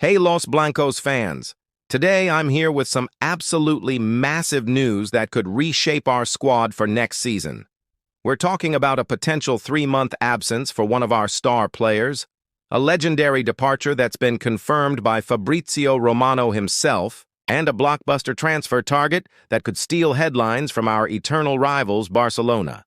Hey Los Blancos fans! Today I'm here with some absolutely massive news that could reshape our squad for next season. We're talking about a potential 3-month absence for one of our star players, a legendary departure that's been confirmed by Fabrizio Romano himself, and a blockbuster transfer target that could steal headlines from our eternal rivals Barcelona.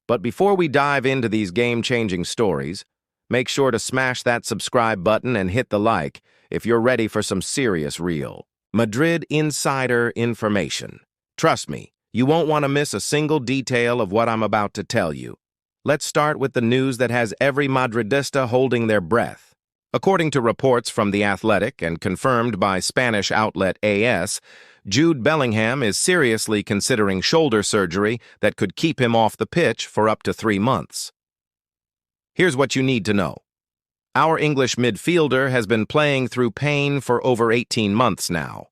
But before we dive into these game-changing stories, make sure to smash that subscribe button and hit the like if you're ready for some serious Real Madrid insider information. Trust me, you won't want to miss a single detail of what I'm about to tell you. Let's start with the news that has every Madridista holding their breath. According to reports from The Athletic and confirmed by Spanish outlet AS, Jude Bellingham is seriously considering shoulder surgery that could keep him off the pitch for up to 3 months. Here's what you need to know. Our English midfielder has been playing through pain for over 18 months now.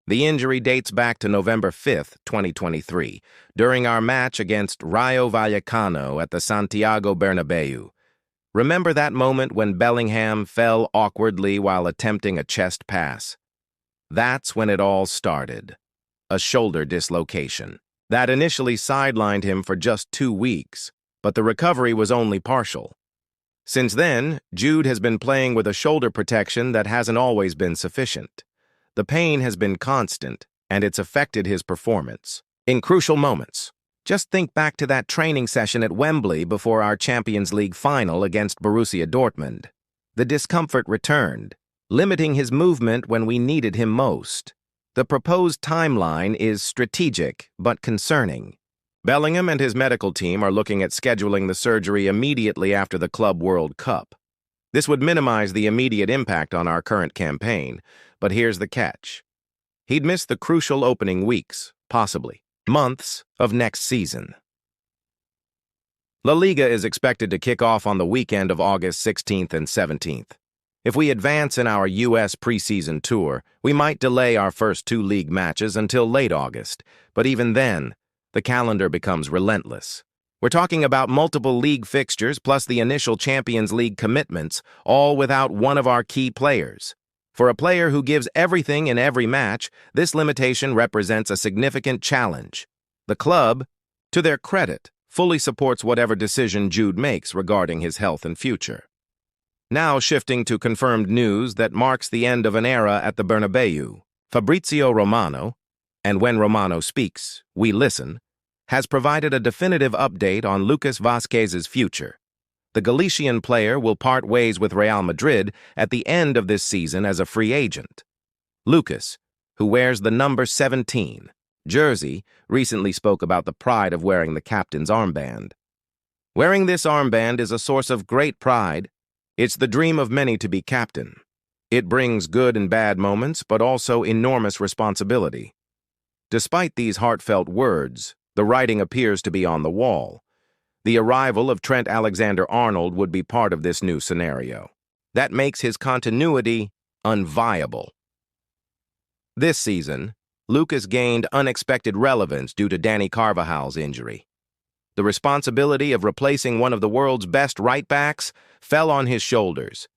The injury dates back to November 5, 2023, during our match against Rayo Vallecano at the Santiago Bernabeu. Remember that moment when Bellingham fell awkwardly while attempting a chest pass? That's when it all started. A shoulder dislocation. That initially sidelined him for just 2 weeks. But the recovery was only partial. Since then, Jude has been playing with a shoulder protection that hasn't always been sufficient. The pain has been constant, and it's affected his performance. In crucial moments, just think back to that training session at Wembley before our Champions League final against Borussia Dortmund. The discomfort returned, limiting his movement when we needed him most. The proposed timeline is strategic but concerning. Bellingham and his medical team are looking at scheduling the surgery immediately after the Club World Cup. This would minimize the immediate impact on our current campaign, but here's the catch. He'd miss the crucial opening weeks, possibly months, of next season. La Liga is expected to kick off on the weekend of August 16th and 17th. If we advance in our U.S. preseason tour, we might delay our first 2 league matches until late August, but even then, the calendar becomes relentless. We're talking about multiple league fixtures plus the initial Champions League commitments, all without one of our key players. For a player who gives everything in every match, this limitation represents a significant challenge. The club, to their credit, fully supports whatever decision Jude makes regarding his health and future. Now shifting to confirmed news that marks the end of an era at the Bernabeu, Fabrizio Romano, and when Romano speaks, we listen, has provided a definitive update on Lucas Vasquez's future. The Galician player will part ways with Real Madrid at the end of this season as a free agent. Lucas, who wears the number 17 jersey, recently spoke about the pride of wearing the captain's armband. Wearing this armband is a source of great pride. It's the dream of many to be captain. It brings good and bad moments, but also enormous responsibility. Despite these heartfelt words, the writing appears to be on the wall. The arrival of Trent Alexander-Arnold would be part of this new scenario. That makes his continuity unviable. This season, Lucas gained unexpected relevance due to Dani Carvajal's injury. The responsibility of replacing one of the world's best right-backs fell on his shoulders.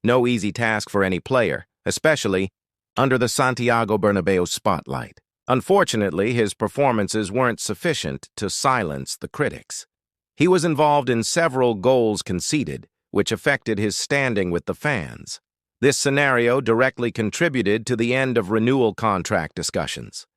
No easy task for any player, especially under the Santiago Bernabeu spotlight. Unfortunately, his performances weren't sufficient to silence the critics. He was involved in several goals conceded, which affected his standing with the fans. This scenario directly contributed to the end of renewal contract discussions.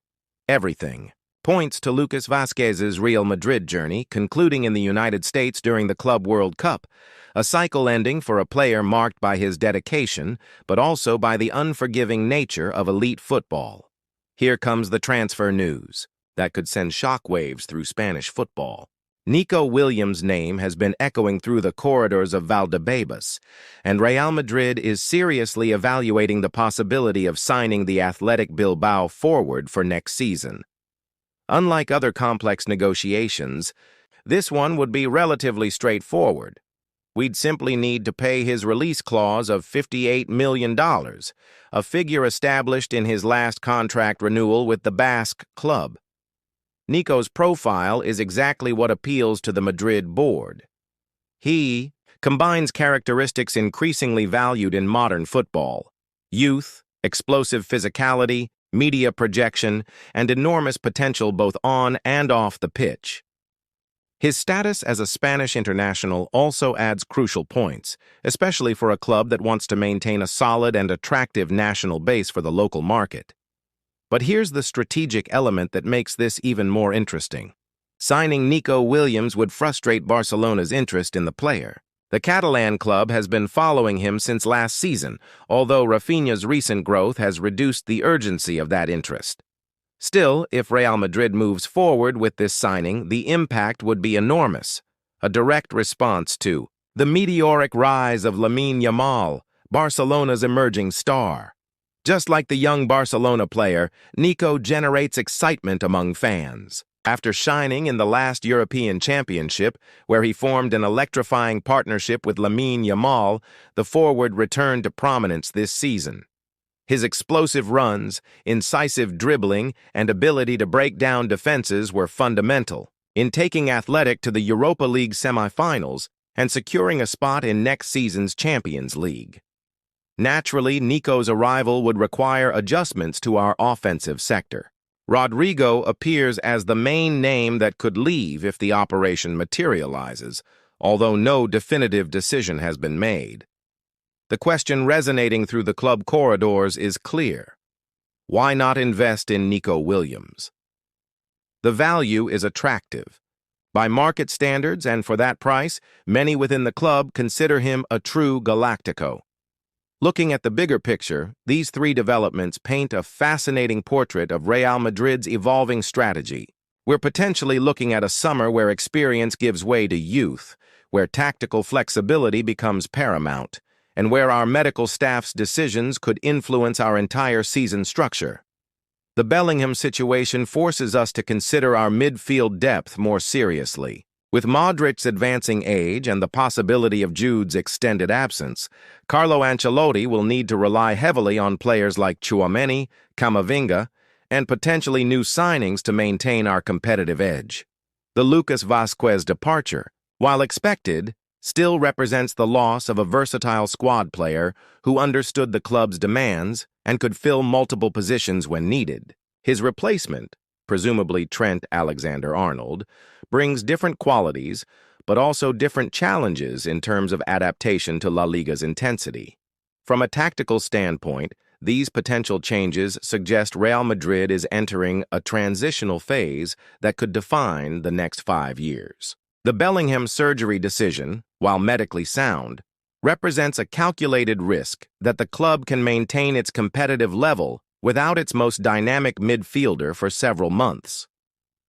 Everything points to Lucas Vasquez's Real Madrid journey concluding in the United States during the Club World Cup, a cycle ending for a player marked by his dedication, but also by the unforgiving nature of elite football. Here comes the transfer news that could send shockwaves through Spanish football. Nico Williams' name has been echoing through the corridors of Valdebebas, and Real Madrid is seriously evaluating the possibility of signing the Athletic Bilbao forward for next season. Unlike other complex negotiations, this one would be relatively straightforward. We'd simply need to pay his release clause of $58 million, a figure established in his last contract renewal with the Basque club. Nico's profile is exactly what appeals to the Madrid board. He combines characteristics increasingly valued in modern football: youth, explosive physicality, media projection, and enormous potential both on and off the pitch. His status as a Spanish international also adds crucial points, especially for a club that wants to maintain a solid and attractive national base for the local market. But here's the strategic element that makes this even more interesting. Signing Nico Williams would frustrate Barcelona's interest in the player. The Catalan club has been following him since last season, although Rafinha's recent growth has reduced the urgency of that interest. Still, if Real Madrid moves forward with this signing, the impact would be enormous, a direct response to the meteoric rise of Lamine Yamal, Barcelona's emerging star. Just like the young Barcelona player, Nico generates excitement among fans. After shining in the last European Championship, where he formed an electrifying partnership with Lamine Yamal, the forward returned to prominence this season. His explosive runs, incisive dribbling, and ability to break down defenses were fundamental in taking Athletic to the Europa League semifinals and securing a spot in next season's Champions League. Naturally, Nico's arrival would require adjustments to our offensive sector. Rodrigo appears as the main name that could leave if the operation materializes, although no definitive decision has been made. The question resonating through the club corridors is clear. Why not invest in Nico Williams? The value is attractive. By market standards and for that price, many within the club consider him a true Galactico. Looking at the bigger picture, these three developments paint a fascinating portrait of Real Madrid's evolving strategy. We're potentially looking at a summer where experience gives way to youth, where tactical flexibility becomes paramount, and where our medical staff's decisions could influence our entire season structure. The Bellingham situation forces us to consider our midfield depth more seriously. With Modric's advancing age and the possibility of Jude's extended absence, Carlo Ancelotti will need to rely heavily on players like Tchouaméni, Camavinga, and potentially new signings to maintain our competitive edge. The Lucas Vasquez departure, while expected, still represents the loss of a versatile squad player who understood the club's demands and could fill multiple positions when needed. His replacement, presumably Trent Alexander-Arnold, brings different qualities, but also different challenges in terms of adaptation to La Liga's intensity. From a tactical standpoint, these potential changes suggest Real Madrid is entering a transitional phase that could define the next 5 years. The Bellingham surgery decision, while medically sound, represents a calculated risk that the club can maintain its competitive level without its most dynamic midfielder for several months.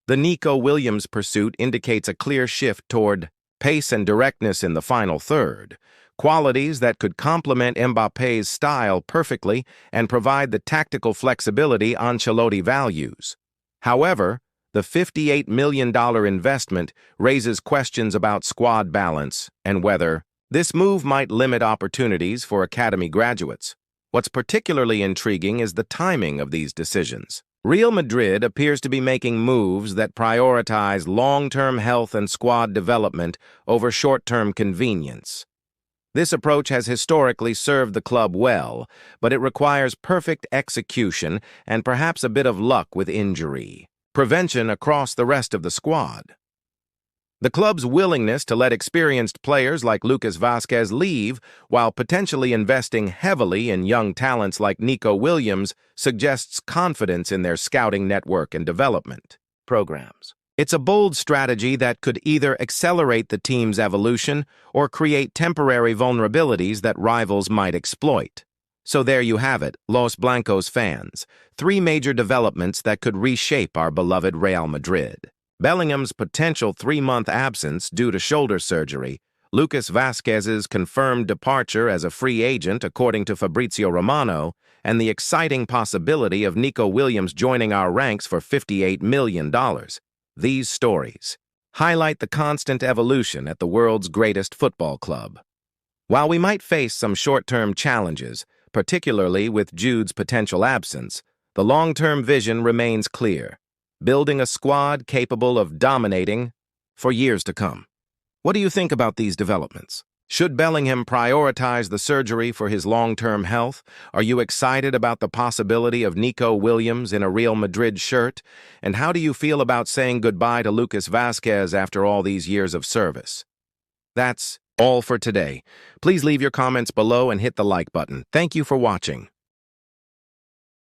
The Nico Williams pursuit indicates a clear shift toward pace and directness in the final third, qualities that could complement Mbappé's style perfectly and provide the tactical flexibility Ancelotti values. However, the $58 million investment raises questions about squad balance and whether this move might limit opportunities for academy graduates. What's particularly intriguing is the timing of these decisions. Real Madrid appears to be making moves that prioritize long-term health and squad development over short-term convenience. This approach has historically served the club well, but it requires perfect execution and perhaps a bit of luck with injury prevention across the rest of the squad. The club's willingness to let experienced players like Lucas Vasquez leave while potentially investing heavily in young talents like Nico Williams suggests confidence in their scouting network and development programs. It's a bold strategy that could either accelerate the team's evolution or create temporary vulnerabilities that rivals might exploit. So there you have it, Los Blancos fans, 3 major developments that could reshape our beloved Real Madrid. Bellingham's potential 3-month absence due to shoulder surgery, Lucas Vasquez's confirmed departure as a free agent according to Fabrizio Romano, and the exciting possibility of Nico Williams joining our ranks for $58 million. These stories highlight the constant evolution at the world's greatest football club. While we might face some short-term challenges, particularly with Jude's potential absence, the long-term vision remains clear, building a squad capable of dominating for years to come. What do you think about these developments? Should Bellingham prioritize the surgery for his long-term health? Are you excited about the possibility of Nico Williams in a Real Madrid shirt? And how do you feel about saying goodbye to Lucas Vasquez after all these years of service? That's all for today. Please leave your comments below and hit the like button. Thank you for watching.